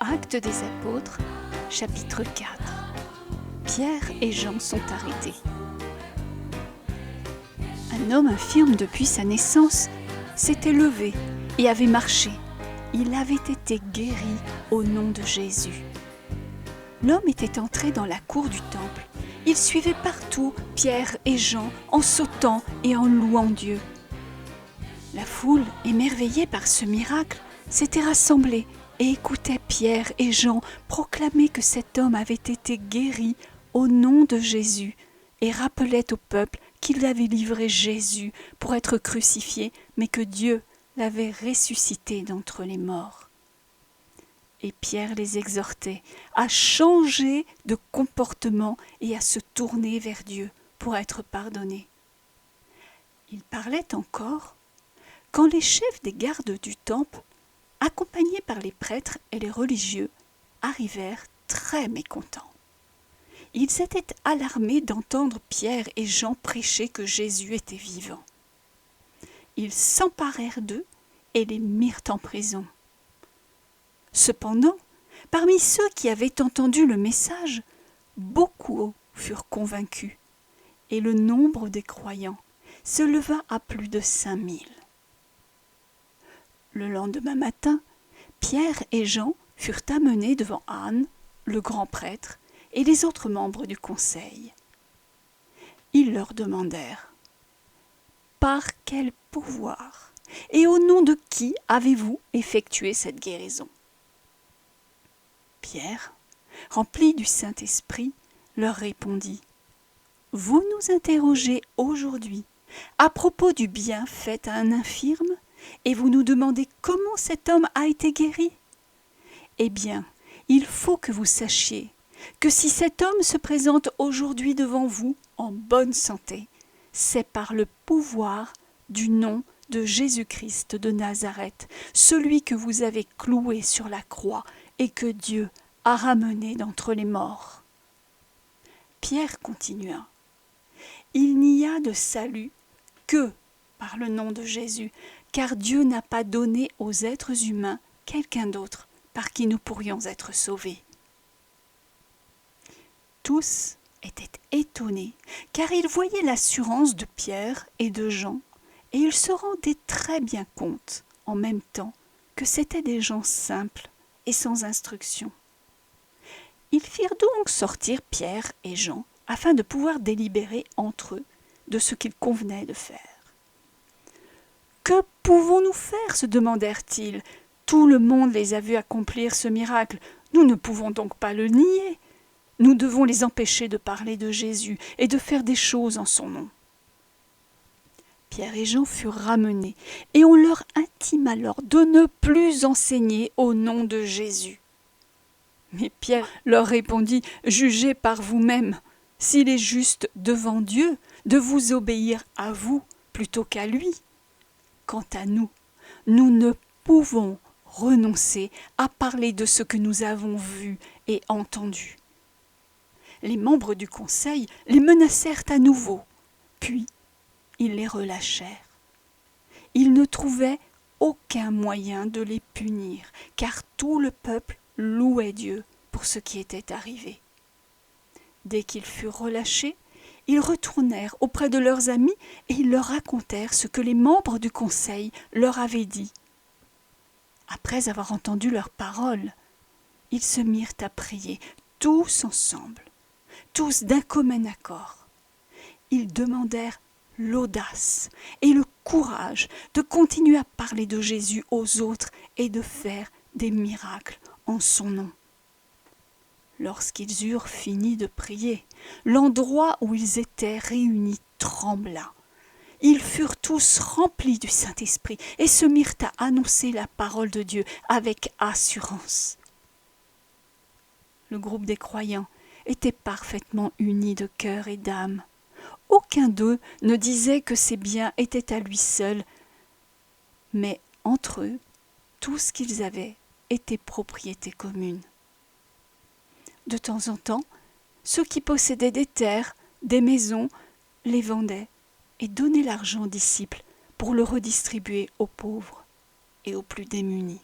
Actes des Apôtres, chapitre 4. Pierre et Jean sont arrêtés. Un homme infirme depuis sa naissance s'était levé et avait marché. Il avait été guéri au nom de Jésus. L'homme était entré dans la cour du temple. Il suivait partout Pierre et Jean en sautant et en louant Dieu. La foule, émerveillée par ce miracle, s'était rassemblée et écoutait Pierre et Jean proclamer que cet homme avait été guéri au nom de Jésus et rappelait au peuple qu'il avait livré Jésus pour être crucifié, mais que Dieu l'avait ressuscité d'entre les morts. Et Pierre les exhortait à changer de comportement et à se tourner vers Dieu pour être pardonnés. Il parlait encore quand les chefs des gardes du temple, accompagnés par les prêtres et les religieux, arrivèrent très mécontents. Ils étaient alarmés d'entendre Pierre et Jean prêcher que Jésus était vivant. Ils s'emparèrent d'eux et les mirent en prison. Cependant, parmi ceux qui avaient entendu le message, beaucoup furent convaincus, et le nombre des croyants se leva à plus de 5000. Le lendemain matin, Pierre et Jean furent amenés devant Anne, le grand prêtre, et les autres membres du conseil. Ils leur demandèrent « Par quel pouvoir et au nom de qui avez-vous effectué cette guérison ?» Pierre, rempli du Saint-Esprit, leur répondit « Vous nous interrogez aujourd'hui à propos du bien fait à un infirme et vous nous demandez comment cet homme a été guéri ? Eh bien, il faut que vous sachiez que si cet homme se présente aujourd'hui devant vous en bonne santé, c'est par le pouvoir du nom de Jésus-Christ de Nazareth, celui que vous avez cloué sur la croix et que Dieu a ramené d'entre les morts. » Pierre continua. « Il n'y a de salut que par le nom de Jésus, car Dieu n'a pas donné aux êtres humains quelqu'un d'autre par qui nous pourrions être sauvés. » Tous étaient étonnés, car ils voyaient l'assurance de Pierre et de Jean, et ils se rendaient très bien compte, en même temps, que c'étaient des gens simples et sans instruction. Ils firent donc sortir Pierre et Jean, afin de pouvoir délibérer entre eux de ce qu'il convenait de faire. « Que pouvons-nous faire ?» se demandèrent-ils. « Tout le monde les a vus accomplir ce miracle. Nous ne pouvons donc pas le nier. Nous devons les empêcher de parler de Jésus et de faire des choses en son nom. » Pierre et Jean furent ramenés, et on leur intime alors de ne plus enseigner au nom de Jésus. Mais Pierre leur répondit « Jugez par vous-même, s'il est juste devant Dieu de vous obéir à vous plutôt qu'à lui. Quant à nous, nous ne pouvons renoncer à parler de ce que nous avons vu et entendu. » Les membres du conseil les menacèrent à nouveau, puis ils les relâchèrent. Ils ne trouvaient aucun moyen de les punir, car tout le peuple louait Dieu pour ce qui était arrivé. Dès qu'ils furent relâchés, ils retournèrent auprès de leurs amis et ils leur racontèrent ce que les membres du conseil leur avaient dit. Après avoir entendu leurs paroles, ils se mirent à prier, tous ensemble, tous d'un commun accord. Ils demandèrent l'audace et le courage de continuer à parler de Jésus aux autres et de faire des miracles en son nom. Lorsqu'ils eurent fini de prier, l'endroit où ils étaient réunis trembla. Ils furent tous remplis du Saint-Esprit et se mirent à annoncer la parole de Dieu avec assurance. Le groupe des croyants était parfaitement uni de cœur et d'âme. Aucun d'eux ne disait que ses biens étaient à lui seul, mais entre eux, tout ce qu'ils avaient était propriété commune. De temps en temps, ceux qui possédaient des terres, des maisons, les vendaient et donnaient l'argent aux disciples pour le redistribuer aux pauvres et aux plus démunis.